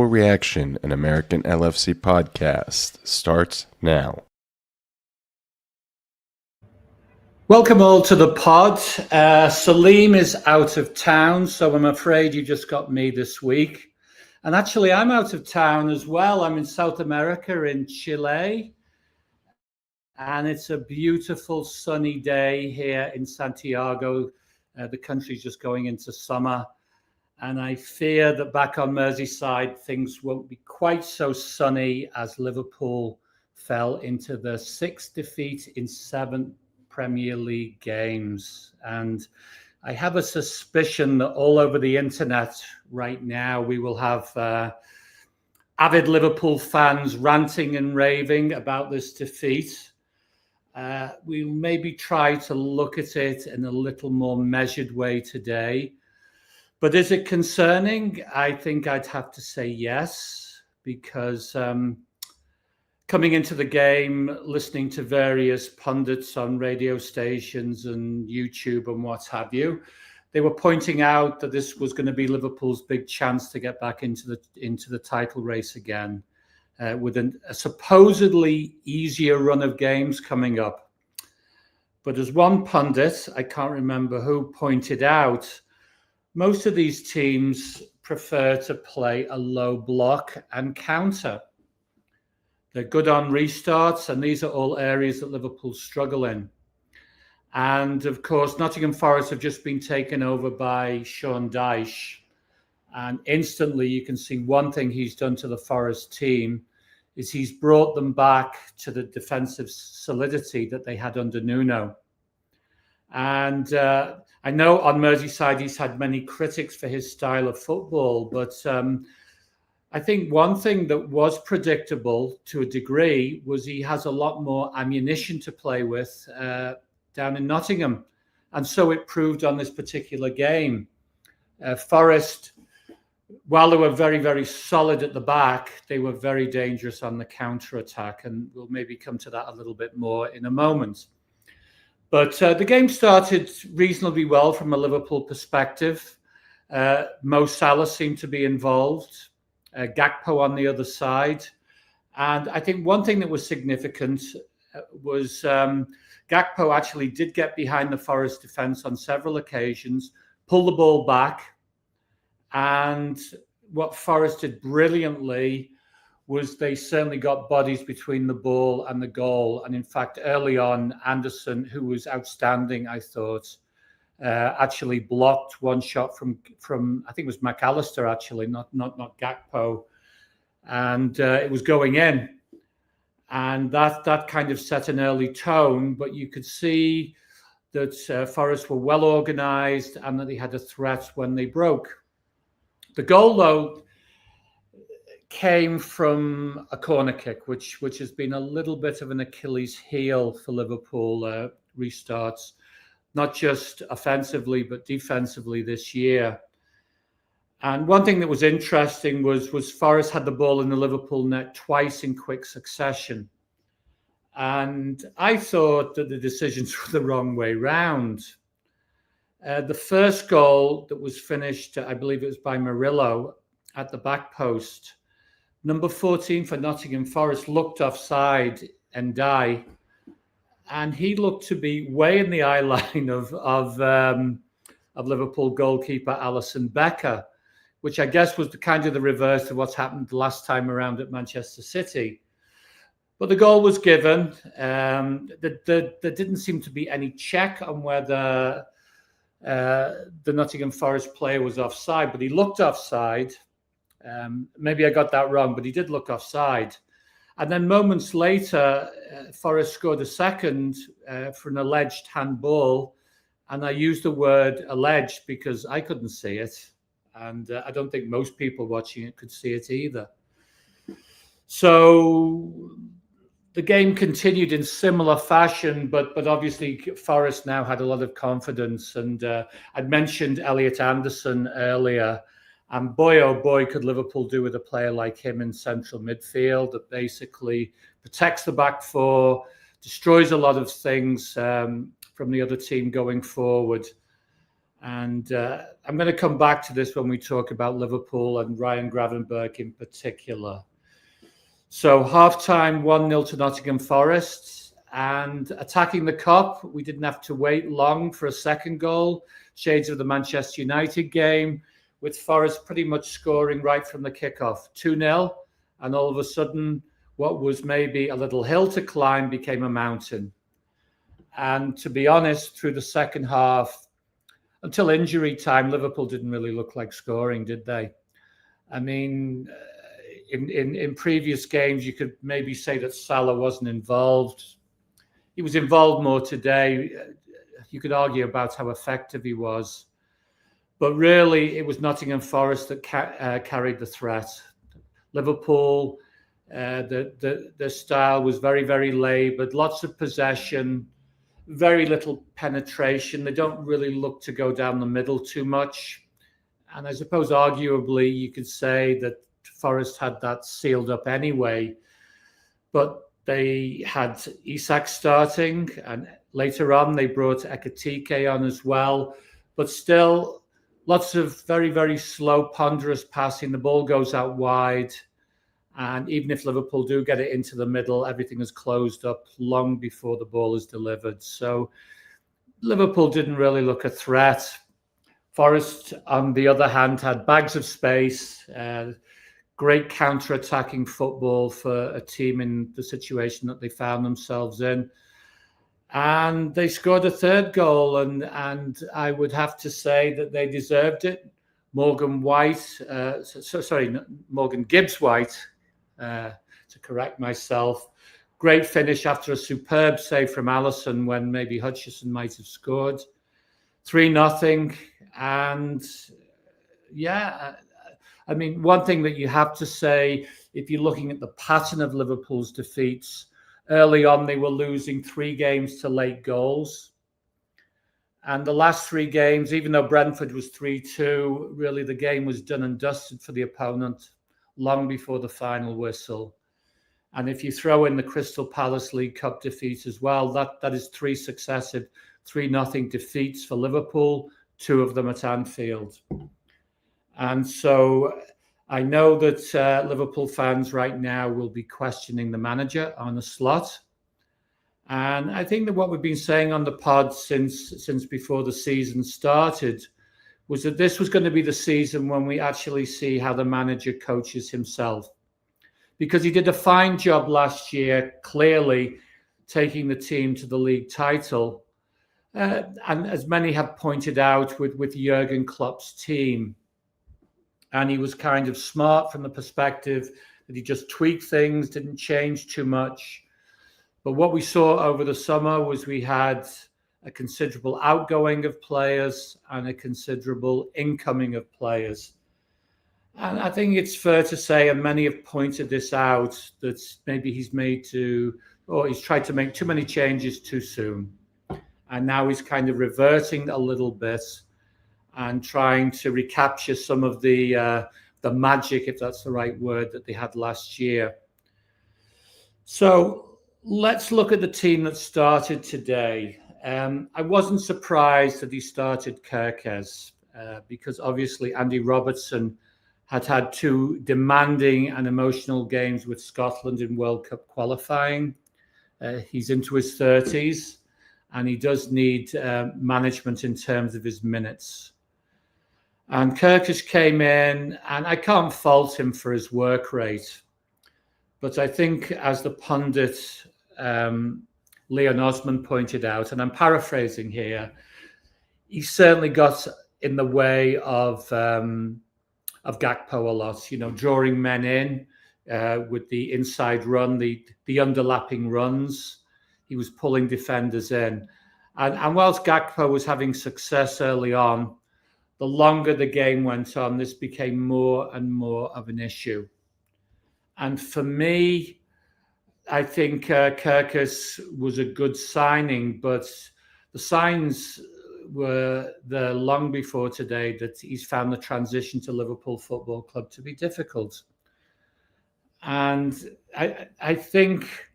Reaction, an American LFC podcast, starts now. Welcome all to the pod. Salim is out of town, so I'm afraid you just got me this week. And actually, I'm out of town as well. I'm in South America, in Chile. And it's a beautiful sunny day here in Santiago. The country's just going into summer. And I fear that back on Merseyside, things won't be quite so sunny as Liverpool fell into the sixth defeat in 7 Premier League games. And I have a suspicion that all over the internet right now, we will have avid Liverpool fans ranting and raving about this defeat. We'll maybe try to look at it in a little more measured way today. But is it concerning? I think I'd have to say yes, because coming into the game, listening to various pundits on radio stations and YouTube and what have you, they were pointing out that this was going to be Liverpool's big chance to get back into the title race again, with a supposedly easier run of games coming up. But as one pundit, I can't remember who, pointed out, most of these teams prefer to play a low block and counter. They're good on restarts, and these are all areas that Liverpool struggle in. And of course, Nottingham Forest have just been taken over by Sean Dyche. And instantly you can see one thing he's done to the Forest team is he's brought them back to the defensive solidity that they had under Nuno. And I know on Merseyside he's had many critics for his style of football, but I think one thing that was predictable to a degree was he has a lot more ammunition to play with down in Nottingham. And so it proved on this particular game. Forest, while they were very, very solid at the back, they were very dangerous on the counter-attack. And we'll maybe come to that a little bit more in a moment. But the game started reasonably well from a Liverpool perspective. Mo Salah seemed to be involved. Gakpo on the other side. And I think one thing that was significant was Gakpo actually did get behind the Forest defence on several occasions, pull the ball back. And what Forest did brilliantly was they certainly got bodies between the ball and the goal. And in fact, early on, Anderson, who was outstanding, I thought, actually blocked one shot from I think it was McAllister, actually, not Gakpo. And it was going in. And that kind of set an early tone, but you could see that Forest were well organised and that they had a threat when they broke. The goal, though, came from a corner kick, which has been a little bit of an Achilles heel for Liverpool restarts, not just offensively but defensively this year. And one thing that was interesting was Forest had the ball in the Liverpool net twice in quick succession. And I thought that the decisions were the wrong way round. The first goal that was finished, I believe it was by Murillo at the back post, number 14 for Nottingham Forest looked offside, Ndiaye, and he looked to be way in the eye line of Liverpool goalkeeper Alisson Becker, which I guess was the reverse of what's happened the last time around at Manchester City. But the goal was given. There didn't seem to be any check on whether the Nottingham Forest player was offside, but he looked offside. Maybe I got that wrong, but he did look offside. And then moments later, Forest scored a second for an alleged handball. And I used the word alleged because I couldn't see it. And I don't think most people watching it could see it either. So the game continued in similar fashion, but obviously Forest now had a lot of confidence. And I'd mentioned Elliot Anderson earlier. And boy, oh boy, could Liverpool do with a player like him in central midfield that basically protects the back four, destroys a lot of things from the other team going forward. And I'm going to come back to this when we talk about Liverpool and Ryan Gravenberch in particular. So half-time, 1-0 to Nottingham Forest. And attacking the Kop, we didn't have to wait long for a second goal. Shades of the Manchester United game, with Forest pretty much scoring right from the kickoff. 2-0, and all of a sudden, what was maybe a little hill to climb became a mountain. And to be honest, through the second half, until injury time, Liverpool didn't really look like scoring, did they? I mean, in previous games, you could maybe say that Salah wasn't involved. He was involved more today. You could argue about how effective he was. But really, it was Nottingham Forest that carried the threat. Liverpool, the style was very, very laboured, lots of possession, very little penetration. They don't really look to go down the middle too much. And I suppose arguably you could say that Forest had that sealed up anyway. But they had Isak starting, and later on they brought Ekitike on as well. But still, lots of very, very slow, ponderous passing. The ball goes out wide. And even if Liverpool do get it into the middle, everything is closed up long before the ball is delivered. So Liverpool didn't really look a threat. Forest, on the other hand, had bags of space, great counter-attacking football for a team in the situation that they found themselves in. And they scored a third goal, and I would have to say that they deserved it. Morgan Gibbs-White, to correct myself. Great finish after a superb save from Alisson when maybe Hutchison might have scored. 3-0. And yeah, I mean, one thing that you have to say, if you're looking at the pattern of Liverpool's defeats, early on they were losing 3 games to late goals. And the last 3 games, even though Brentford was 3-2, really the game was done and dusted for the opponent long before the final whistle. And if you throw in the Crystal Palace League Cup defeat as well, that is 3 successive 3-0 defeats for Liverpool, 2 of them at Anfield. And so I know that Liverpool fans right now will be questioning the manager, Arne Slot. And I think that what we've been saying on the pod since before the season started was that this was going to be the season when we actually see how the manager coaches himself. Because he did a fine job last year, clearly taking the team to the league title. And as many have pointed out with Jurgen Klopp's team. And he was kind of smart from the perspective that he just tweaked things, didn't change too much. But what we saw over the summer was we had a considerable outgoing of players and a considerable incoming of players. And I think it's fair to say, and many have pointed this out, that maybe he's tried to make too many changes too soon. And now he's kind of reverting a little bit and trying to recapture some of the magic, if that's the right word, that they had last year. So let's look at the team that started today. I wasn't surprised that he started Kerkez because obviously Andy Robertson had 2 demanding and emotional games with Scotland in World Cup qualifying. He's into his 30s and he does need management in terms of his minutes. And Kerkez came in, and I can't fault him for his work rate. But I think, as the pundit Leon Osman pointed out, and I'm paraphrasing here, he certainly got in the way of Gakpo a lot, drawing men in with the inside run, the underlapping runs. He was pulling defenders in. And whilst Gakpo was having success early on, the longer the game went on, this became more and more of an issue. And for me, I think Kerkez was a good signing, but the signs were there long before today that he's found the transition to Liverpool Football Club to be difficult. And I think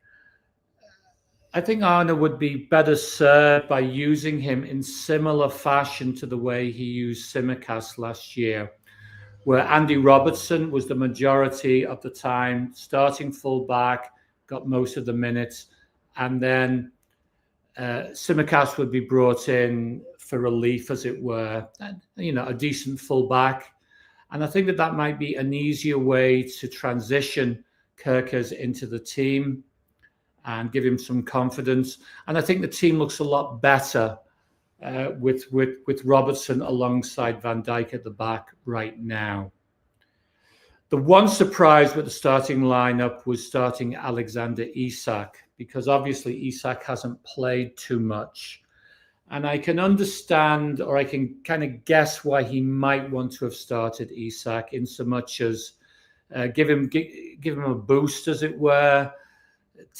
I think Arne would be better served by using him in similar fashion to the way he used Tsimikas last year, where Andy Robertson was the majority of the time starting fullback, got most of the minutes, and then Tsimikas would be brought in for relief, as it were, a decent fullback. And I think that might be an easier way to transition Kerkez into the team and give him some confidence. And I think the team looks a lot better with Robertson alongside Van Dijk at the back right now. The one surprise with the starting lineup was starting Alexander Isak, because obviously Isak hasn't played too much. And I can understand, or I can kind of guess why he might want to have started Isak, in so much as give him a boost, as it were,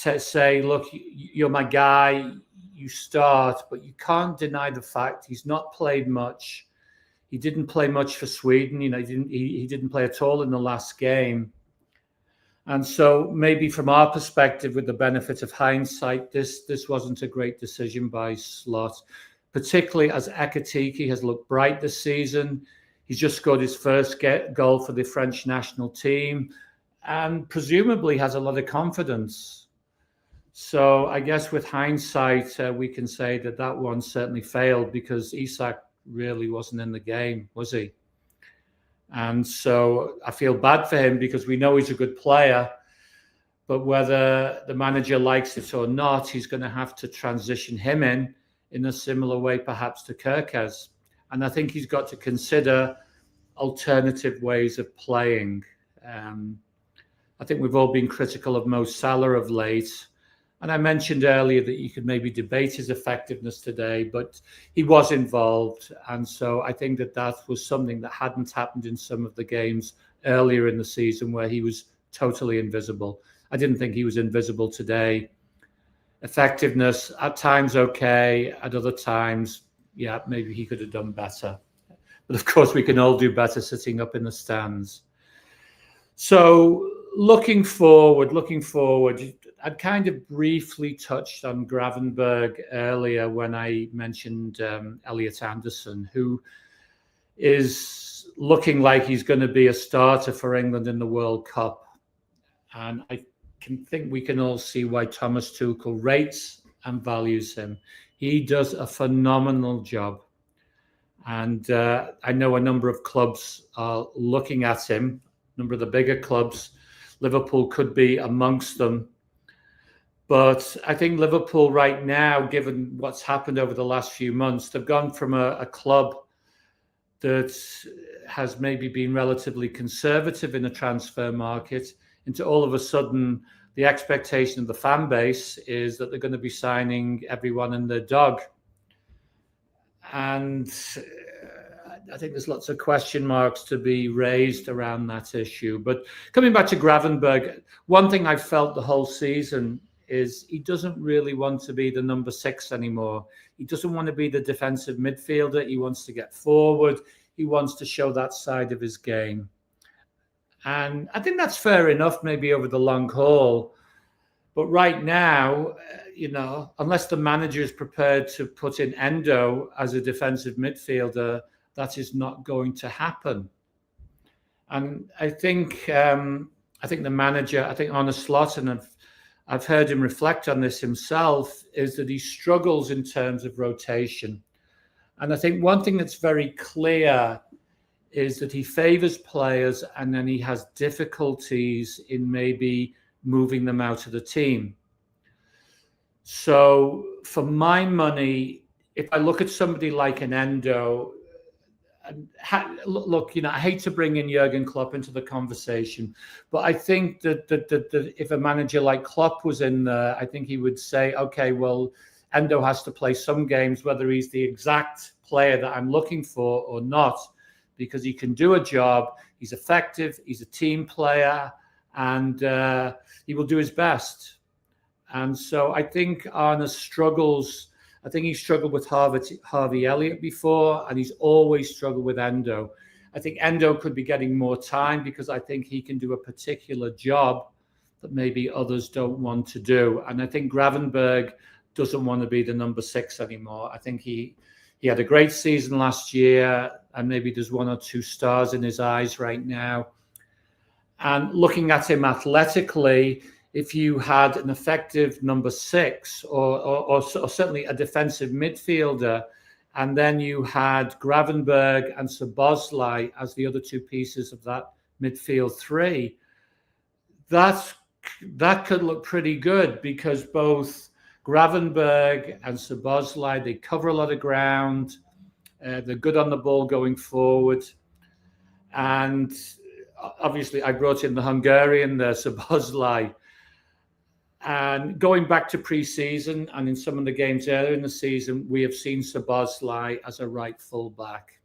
to say, look, you're my guy, you start, but you can't deny the fact he's not played much. He didn't play much for Sweden. He didn't play at all in the last game. And so maybe from our perspective, with the benefit of hindsight, this wasn't a great decision by Slot, particularly as Ekitike has looked bright this season. He's just scored his first goal for the French national team and presumably has a lot of confidence. So I guess with hindsight, we can say that one certainly failed, because Isak really wasn't in the game, was he? And so I feel bad for him, because we know he's a good player, but whether the manager likes it or not, he's going to have to transition him in a similar way perhaps to Kerkez. And I think he's got to consider alternative ways of playing. I think we've all been critical of Mo Salah of late. And I mentioned earlier that you could maybe debate his effectiveness today, but he was involved. And so I think that was something that hadn't happened in some of the games earlier in the season, where he was totally invisible. I didn't think he was invisible today. Effectiveness, at times okay, at other times, yeah, maybe he could have done better. But of course, we can all do better sitting up in the stands. So looking forward, I'd kind of briefly touched on Gravenberg earlier when I mentioned Elliot Anderson, who is looking like he's going to be a starter for England in the World Cup. And I think we can all see why Thomas Tuchel rates and values him. He does a phenomenal job. And I know a number of clubs are looking at him, a number of the bigger clubs. Liverpool could be amongst them. But I think Liverpool right now, given what's happened over the last few months, they've gone from a club that has maybe been relatively conservative in the transfer market into all of a sudden the expectation of the fan base is that they're going to be signing everyone and their dog. And I think there's lots of question marks to be raised around that issue. But coming back to Gravenberg, one thing I've felt the whole season is he doesn't really want to be the number 6 anymore. He doesn't want to be the defensive midfielder. He wants to get forward. He wants to show that side of his game. And I think that's fair enough, maybe over the long haul. But right now, unless the manager is prepared to put in Endo as a defensive midfielder, that is not going to happen. And I think the manager, Arne Slot, and I've heard him reflect on this himself, is that he struggles in terms of rotation. And I think one thing that's very clear is that he favors players and then he has difficulties in maybe moving them out of the team. So for my money, if I look at somebody like an Endo, look, I hate to bring in Jurgen Klopp into the conversation, but I think that if a manager like Klopp was in there, I think he would say, okay, well, Endo has to play some games, whether he's the exact player that I'm looking for or not, because he can do a job, he's effective, he's a team player, and he will do his best. And so I think Arne struggles. I think he struggled with Harvey Elliott before, and he's always struggled with Endo. I think Endo could be getting more time because I think he can do a particular job that maybe others don't want to do. And I think Gravenberg doesn't want to be the number 6 anymore. I think he had a great season last year, and maybe there's 1 or 2 stars in his eyes right now. And looking at him athletically, if you had an effective number 6 or certainly a defensive midfielder, and then you had Gravenberg and Szoboszlai as the other 2 pieces of that midfield 3, that could look pretty good, because both Gravenberg and Szoboszlai, they cover a lot of ground. They're good on the ball going forward. And obviously, I brought in the Hungarian there, Szoboszlai. And going back to pre-season and in some of the games earlier in the season, we have seen Szoboszlai as a right full-back.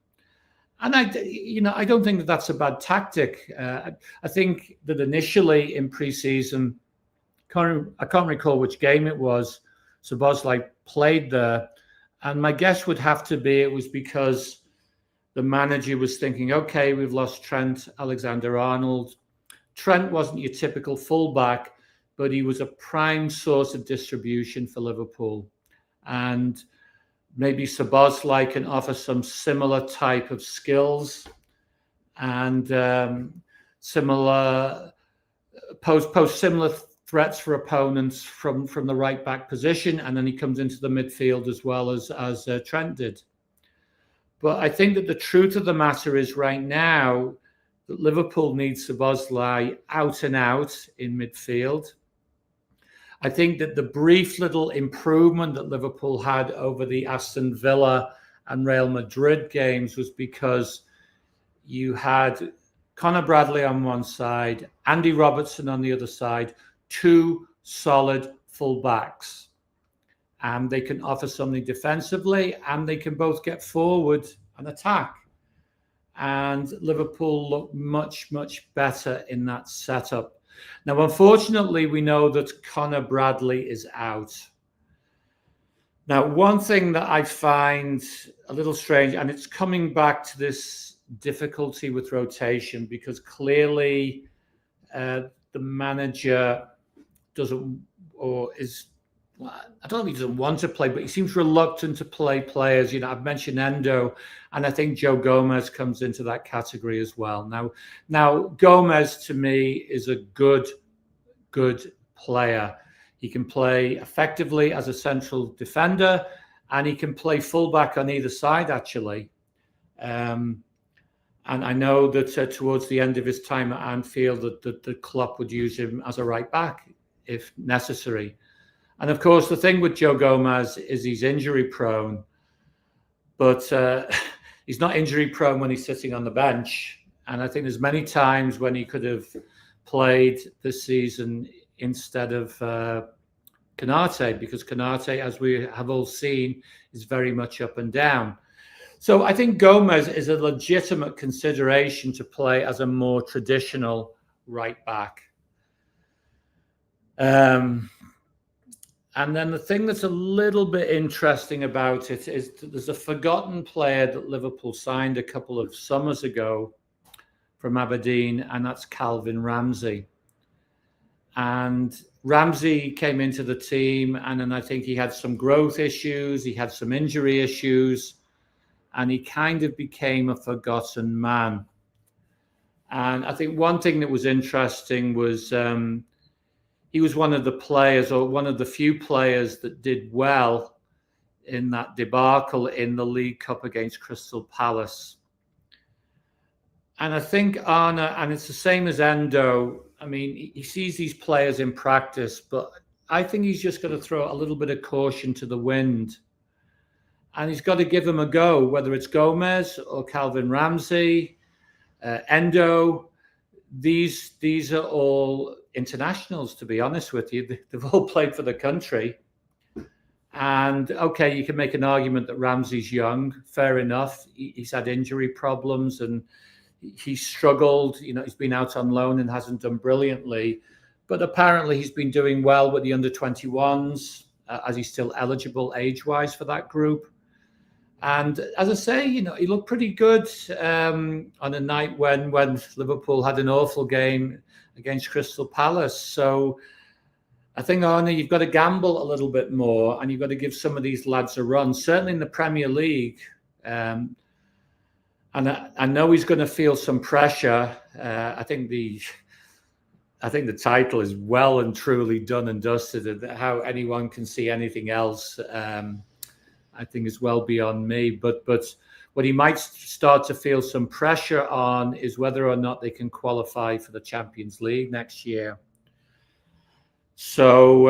And I don't think that that's a bad tactic. I think that initially in pre-season, I can't recall which game it was, Szoboszlai played there. And my guess would have to be it was because the manager was thinking, okay, we've lost Trent Alexander-Arnold. Trent wasn't your typical fullback, but he was a prime source of distribution for Liverpool. And maybe Szoboszlai can offer some similar type of skills and similar pose similar threats for opponents from the right back position, and then he comes into the midfield as well as Trent did. But I think that the truth of the matter is right now that Liverpool needs Szoboszlai out and out in midfield. I think that the brief little improvement that Liverpool had over the Aston Villa and Real Madrid games was because you had Conor Bradley on one side, Andy Robertson on the other side, 2 solid full backs. And they can offer something defensively, and they can both get forward and attack. And Liverpool look much, much better in that setup. Now, unfortunately, we know that Conor Bradley is out. Now, one thing that I find a little strange, and it's coming back to this difficulty with rotation, because clearly the manager doesn't, or is, I don't know if he doesn't want to play, but he seems reluctant to play players. I've mentioned Endo, and I think Joe Gomez comes into that category as well. Now Gomez to me is a good player. He can play effectively as a central defender, and he can play fullback on either side, actually. And I know that towards the end of his time at Anfield, that the Klopp would use him as a right back if necessary. And of course, the thing with Joe Gomez is he's injury prone, but he's not injury prone when he's sitting on the bench. And I think there's many times when he could have played this season instead of Konate, because Konate, as we have all seen, is very much up and down. So I think Gomez is a legitimate consideration to play as a more traditional right back. And then the thing that's a little bit interesting about it is that there's a forgotten player that Liverpool signed a couple of summers ago from Aberdeen, and that's Calvin Ramsey. And Ramsey came into the team, and then I think he had some growth issues, he had some injury issues, and he kind of became a forgotten man. And I think one thing that was interesting was he was one of the players, or one of the few players, that did well in that debacle in the League Cup against Crystal Palace. And I think Arne, and it's the same as Endo, I mean, he sees these players in practice, but I think he's just got to throw a little bit of caution to the wind. And he's got to give them a go, whether it's Gomez or Calvin Ramsey, Endo. These are all internationals, to be honest with you. They've all played for the country. And okay, you can make an argument that Ramsey's young. Fair enough. He's had injury problems and he's struggled. He's been out on loan and hasn't done brilliantly. But apparently he's been doing well with the under-21s, as he's still eligible age-wise for that group. And as I say, he looked pretty good on a night when Liverpool had an awful game against Crystal Palace. So I think, Arne, you've got to gamble a little bit more, and you've got to give some of these lads a run. Certainly in the Premier League, and I know he's going to feel some pressure. I think the title is well and truly done and dusted. How anyone can see anything else, I think, is well beyond me. But what he might start to feel some pressure on is whether or not they can qualify for the Champions League next year. So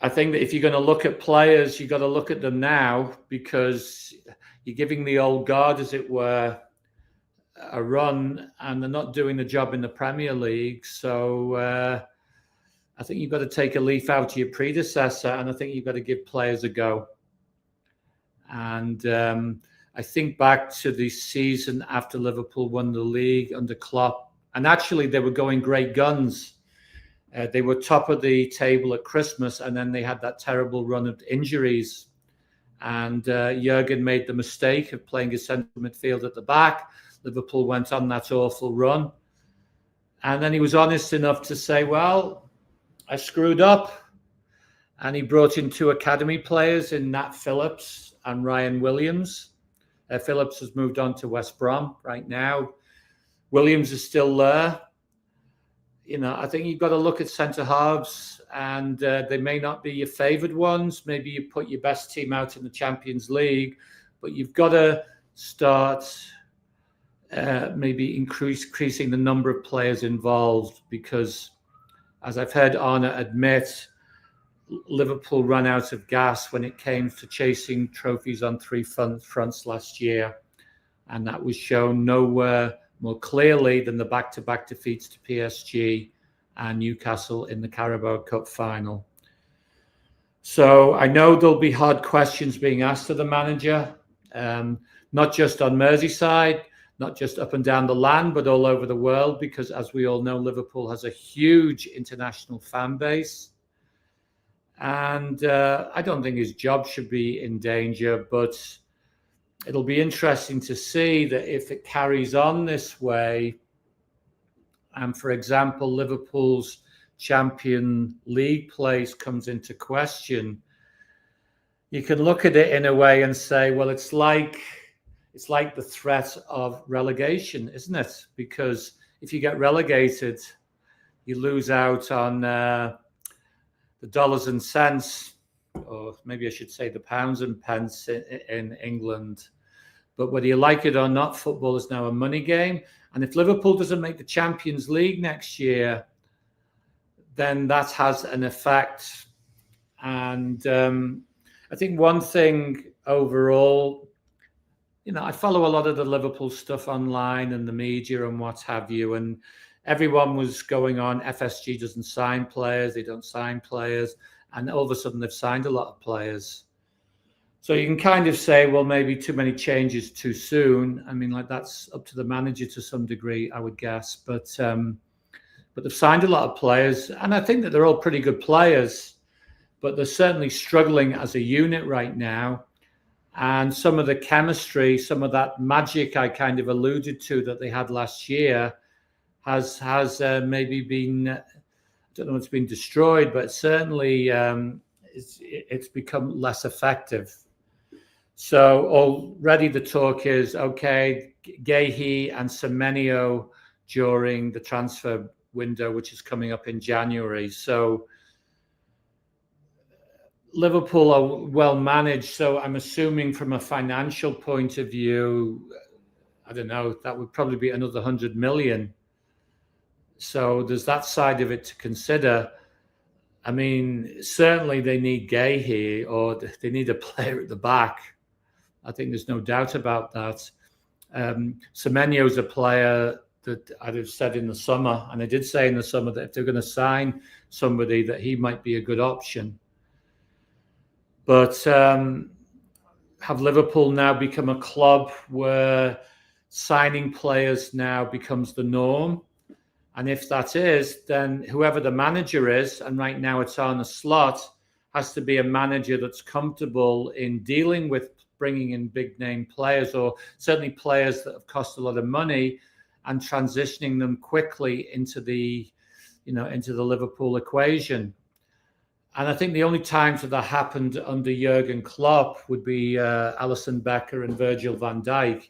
I think that if you're going to look at players, you've got to look at them now, because you're giving the old guard, as it were, a run, and they're not doing the job in the Premier League. So I think you've got to take a leaf out of your predecessor, and I think you've got to give players a go. And I think back to the season after Liverpool won the league under Klopp, and actually they were going great guns. They were top of the table at Christmas, and then they had that terrible run of injuries. And Jurgen made the mistake of playing his central midfield at the back. Liverpool went on that awful run. And then he was honest enough to say, well, I screwed up. And he brought in 2 academy players in Nat Phillips and Ryan Williams. Phillips has moved on to West Brom right now. Williams is still there. I think you've got to look at centre-halves, and they may not be your favoured ones. Maybe you put your best team out in the Champions League, but you've got to start maybe increasing the number of players involved, because, as I've heard Arne admit, Liverpool ran out of gas when it came to chasing trophies on 3 fronts last year, and that was shown nowhere more clearly than the back-to-back defeats to PSG and Newcastle in the Carabao Cup final. So I know there'll be hard questions being asked of the manager, not just on Merseyside, not just up and down the land, but all over the world, because as we all know, Liverpool has a huge international fan base. And I don't think his job should be in danger, but it'll be interesting to see that if it carries on this way, and for example, Liverpool's Champions League place comes into question, you can look at it in a way and say, well, it's like the threat of relegation, isn't it? Because if you get relegated, you lose out on the dollars and cents, or maybe I should say the pounds and pence in England. But whether you like it or not, football is now a money game. And if Liverpool doesn't make the Champions League next year, then that has an effect. And I think one thing overall, I follow a lot of the Liverpool stuff online and the media and what have you. And everyone was going on, FSG doesn't sign players, they don't sign players. And all of a sudden they've signed a lot of players. So you can kind of say, well, maybe too many changes too soon. I mean, like, that's up to the manager to some degree, I would guess. But they've signed a lot of players, and I think that they're all pretty good players. But they're certainly struggling as a unit right now. And some of the chemistry, some of that magic I kind of alluded to that they had last year has maybe been, I don't know if it's been destroyed, but certainly it's become less effective. So already the talk is, okay, Guéhi and Semenyo during the transfer window, which is coming up in January. So Liverpool are well managed. So I'm assuming from a financial point of view, I don't know, that would probably be another 100 million. So there's that side of it to consider. I mean, certainly they need Guéhi, or they need a player at the back. I think there's no doubt about that. Semenyo's a player that I'd have said in the summer, and I did say in the summer that if they're going to sign somebody, that he might be a good option. But have Liverpool now become a club where signing players now becomes the norm? And if that is, then whoever the manager is, and right now it's Arne Slot, has to be a manager that's comfortable in dealing with bringing in big name players, or certainly players that have cost a lot of money, and transitioning them quickly into the Liverpool equation. And I think the only times that happened under Jurgen Klopp would be Alisson Becker and Virgil van Dijk.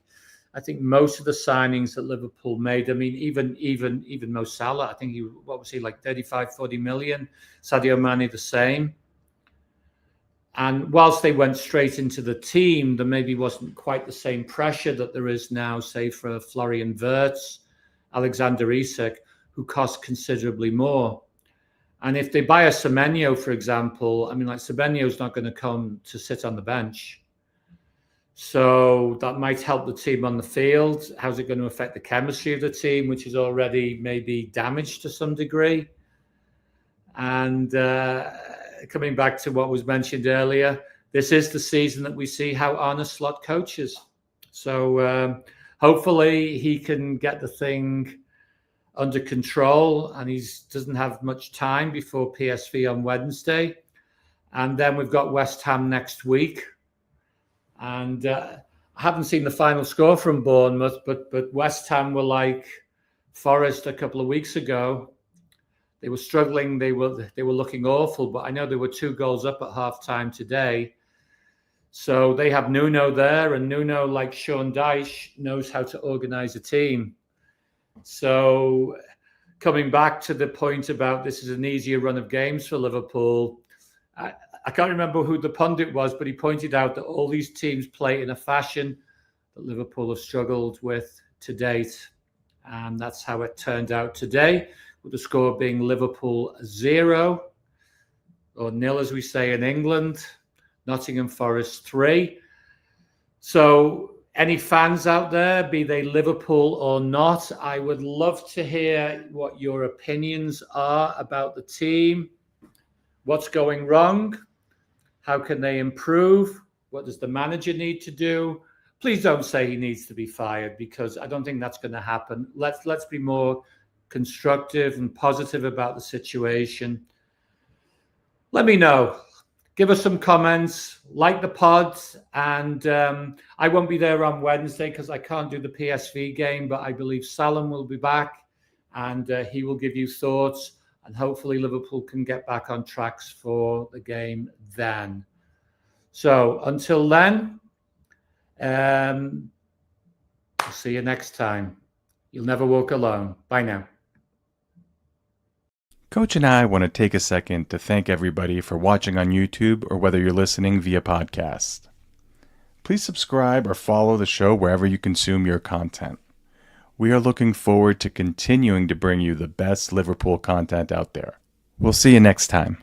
I think most of the signings that Liverpool made, I mean, even Mo Salah, I think what was he, like 35, 40 million? Sadio Mane the same. And whilst they went straight into the team, there maybe wasn't quite the same pressure that there is now, say, for Florian Wirtz, Alexander Isak, who cost considerably more. And if they buy a Semenyo, for example, I mean, like, Semenyo's not going to come to sit on the bench. So that might help the team on the field. How's it going to affect the chemistry of the team, which is already maybe damaged to some degree? And coming back to what was mentioned earlier, this is the season that we see how Arne Slot coaches. So hopefully he can get the thing under control, and he doesn't have much time before PSV on Wednesday. And then we've got West Ham next week. And I haven't seen the final score from Bournemouth, but West Ham were like Forest a couple of weeks ago. They were struggling. They were looking awful, but I know they were 2 goals up at halftime today. So they have Nuno there, and Nuno, like Sean Dyche, knows how to organize a team. So coming back to the point about this is an easier run of games for Liverpool, I can't remember who the pundit was, but he pointed out that all these teams play in a fashion that Liverpool have struggled with to date. And that's how it turned out today, with the score being Liverpool 0, or nil, as we say in England, Nottingham Forest 3. So any fans out there, be they Liverpool or not, I would love to hear what your opinions are about the team. What's going wrong? How can they improve? What does the manager need to do? Please don't say he needs to be fired, because I don't think that's going to happen. Let's be more constructive and positive about the situation. Let me know. Give us some comments, like the pod, and I won't be there on Wednesday because I can't do the PSV game, but I believe Salam will be back, and he will give you thoughts, and hopefully Liverpool can get back on tracks for the game then. So until then, I'll see you next time. You'll never walk alone. Bye now. Coach and I want to take a second to thank everybody for watching on YouTube, or whether you're listening via podcast. Please subscribe or follow the show wherever you consume your content. We are looking forward to continuing to bring you the best Liverpool content out there. We'll see you next time.